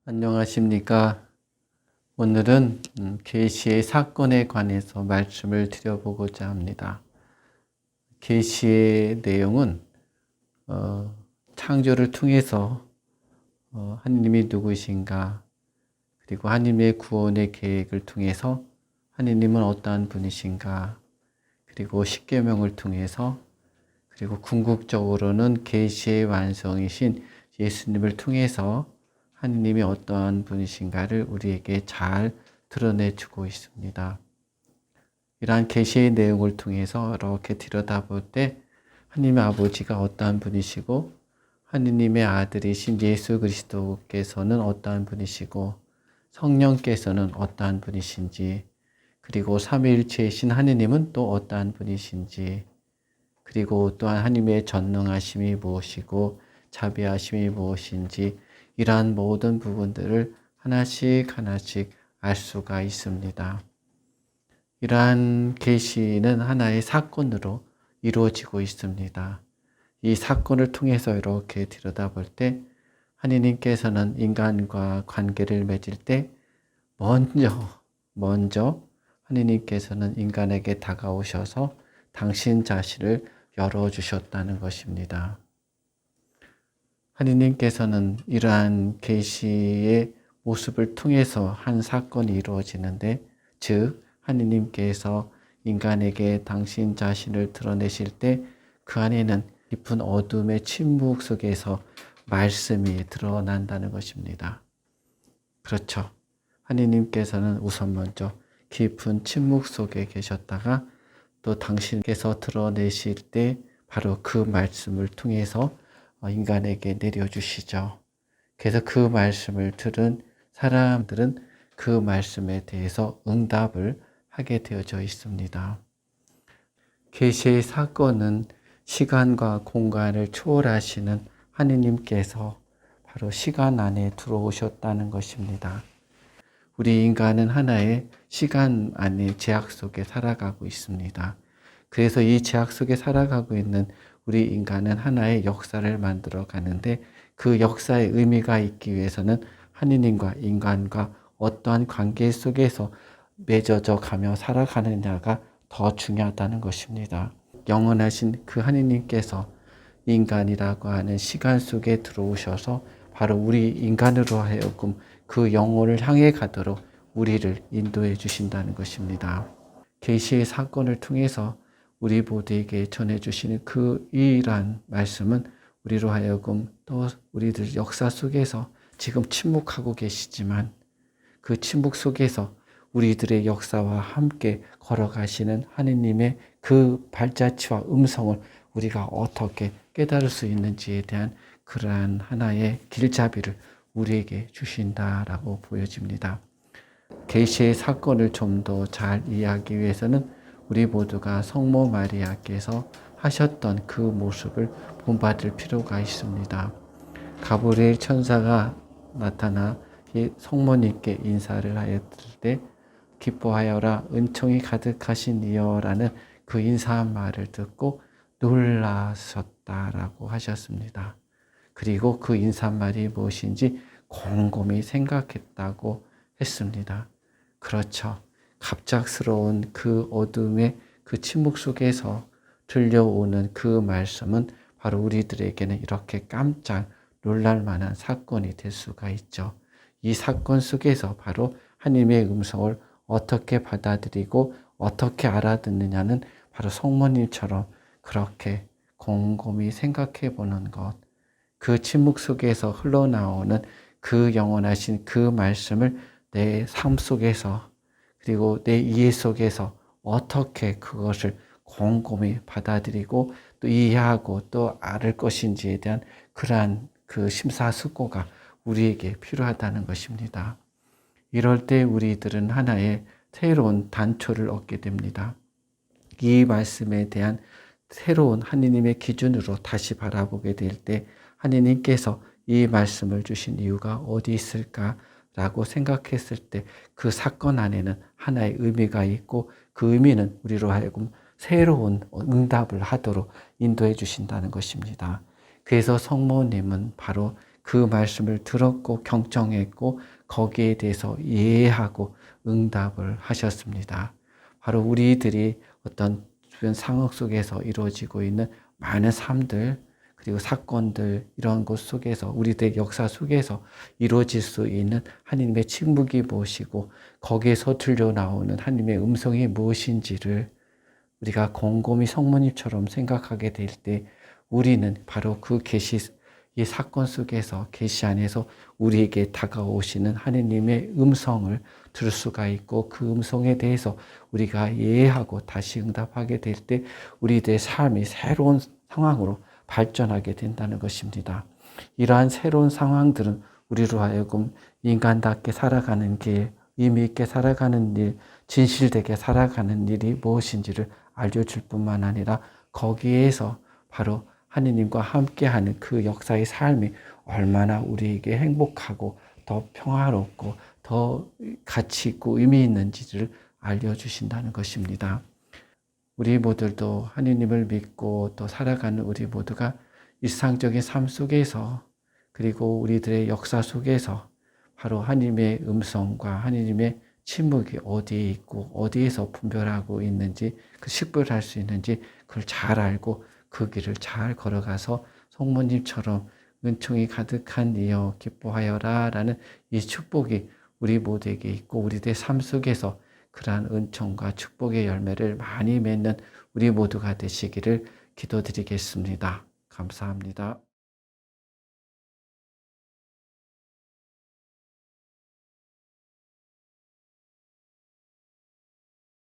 안녕하십니까. 오늘은 계시의 사건에 관해서 말씀을 드려보고자 합니다. 계시의 내용은 창조를 통해서 하느님이 누구신가, 그리고 하느님의 구원의 계획을 통해서 하느님은 어떠한 분이신가, 그리고 십계명을 통해서, 그리고 궁극적으로는 계시의 완성이신 예수님을 통해서 하느님이 어떠한 분이신가를 우리에게 잘 드러내주고 있습니다. 이러한 계시의 내용을 통해서 이렇게 들여다볼 때 하느님 아버지가 어떠한 분이시고 하느님의 아들이신 예수 그리스도께서는 어떠한 분이시고 성령께서는 어떠한 분이신지, 그리고 삼위일체이신 하느님은 또 어떠한 분이신지, 그리고 또한 하느님의 전능하심이 무엇이고 자비하심이 무엇인지, 이러한 모든 부분들을 하나씩 알 수가 있습니다. 이러한 계시는 하나의 사건으로 이루어지고 있습니다. 이 사건을 통해서 이렇게 들여다볼 때 하느님께서는 인간과 관계를 맺을 때 먼저 하느님께서는 인간에게 다가오셔서 당신 자신을 열어주셨다는 것입니다. 하느님께서는 이러한 계시의 모습을 통해서 한 사건이 이루어지는데, 즉 하느님께서 인간에게 당신 자신을 드러내실 때 그 안에는 깊은 어둠의 침묵 속에서 말씀이 드러난다는 것입니다. 그렇죠. 하느님께서는 우선 먼저 깊은 침묵 속에 계셨다가 또 당신께서 드러내실 때 바로 그 말씀을 통해서 인간에게 내려주시죠. 그래서 그 말씀을 들은 사람들은 그 말씀에 대해서 응답을 하게 되어져 있습니다. 계시의 사건은 시간과 공간을 초월하시는 하느님께서 바로 시간 안에 들어오셨다는 것입니다. 우리 인간은 하나의 시간 안의 제약 속에 살아가고 있습니다. 그래서 이 제약 속에 살아가고 있는 우리 인간은 하나의 역사를 만들어 가는데, 그 역사의 의미가 있기 위해서는 하느님과 인간과 어떠한 관계 속에서 맺어져 가며 살아가느냐가 더 중요하다는 것입니다. 영원하신 그 하느님께서 인간이라고 하는 시간 속에 들어오셔서 바로 우리 인간으로 하여금 그 영혼을 향해 가도록 우리를 인도해 주신다는 것입니다. 계시의 사건을 통해서 우리 모두에게 전해주시는 그 유일한 말씀은 우리로 하여금 또 우리들 역사 속에서 지금 침묵하고 계시지만 그 침묵 속에서 우리들의 역사와 함께 걸어가시는 하느님의 그 발자취와 음성을 우리가 어떻게 깨달을 수 있는지에 대한 그러한 하나의 길잡이를 우리에게 주신다라고 보여집니다. 계시의 사건을 좀 더 잘 이해하기 위해서는 우리 모두가 성모 마리아께서 하셨던 그 모습을 본받을 필요가 있습니다. 가브리엘 천사가 나타나 성모님께 인사를 하였을 때 기뻐하여라 은총이 가득하신 이여라는 그 인사한 말을 듣고 놀라셨다라고 하셨습니다. 그리고 그 인사말이 무엇인지 곰곰이 생각했다고 했습니다. 그렇죠. 갑작스러운 그 어둠의 그 침묵 속에서 들려오는 그 말씀은 바로 우리들에게는 이렇게 깜짝 놀랄 만한 사건이 될 수가 있죠. 이 사건 속에서 바로 하나님의 음성을 어떻게 받아들이고 어떻게 알아듣느냐는 바로 성모님처럼 그렇게 곰곰이 생각해 보는 것, 그 침묵 속에서 흘러나오는 그 영원하신 그 말씀을 내 삶 속에서 그리고 내 이해 속에서 어떻게 그것을 곰곰이 받아들이고 또 이해하고 또 알을 것인지에 대한 그러한 그 심사숙고가 우리에게 필요하다는 것입니다. 이럴 때 우리들은 하나의 새로운 단초를 얻게 됩니다. 이 말씀에 대한 새로운 하느님의 기준으로 다시 바라보게 될 때 하느님께서 이 말씀을 주신 이유가 어디 있을까라고 생각했을 때 그 사건 안에는 하나의 의미가 있고 그 의미는 우리로 하여금 새로운 응답을 하도록 인도해 주신다는 것입니다. 그래서 성모님은 바로 그 말씀을 들었고 경청했고 거기에 대해서 이해하고 응답을 하셨습니다. 바로 우리들이 어떤 주변 상황 속에서 이루어지고 있는 많은 삶들 그리고 사건들 이런 것 속에서 우리들의 역사 속에서 이루어질 수 있는 하나님의 침묵이 무엇이고 거기에서 들려나오는 하나님의 음성이 무엇인지를 우리가 곰곰이 성모님처럼 생각하게 될 때 우리는 바로 그 계시 이 사건 속에서 계시 안에서 우리에게 다가오시는 하느님의 음성을 들을 수가 있고 그 음성에 대해서 우리가 이해하고 다시 응답하게 될 때 우리들의 삶이 새로운 상황으로 발전하게 된다는 것입니다. 이러한 새로운 상황들은 우리로 하여금 인간답게 살아가는 길, 의미 있게 살아가는 일, 진실되게 살아가는 일이 무엇인지를 알려줄 뿐만 아니라 거기에서 바로 하느님과 함께하는 그 역사의 삶이 얼마나 우리에게 행복하고 더 평화롭고 더 가치 있고 의미 있는지를 알려주신다는 것입니다. 우리 모두도 하느님을 믿고 또 살아가는 우리 모두가 일상적인 삶 속에서 그리고 우리들의 역사 속에서 바로 하느님의 음성과 하느님의 침묵이 어디에 있고 어디에서 분별하고 있는지 그 식별할 수 있는지 그걸 잘 알고 그 길을 잘 걸어가서 성모님처럼 은총이 가득한 이여 기뻐하여라 라는 이 축복이 우리 모두에게 있고 우리들의 삶 속에서 그러한 은총과 축복의 열매를 많이 맺는 우리 모두가 되시기를 기도드리겠습니다. 감사합니다.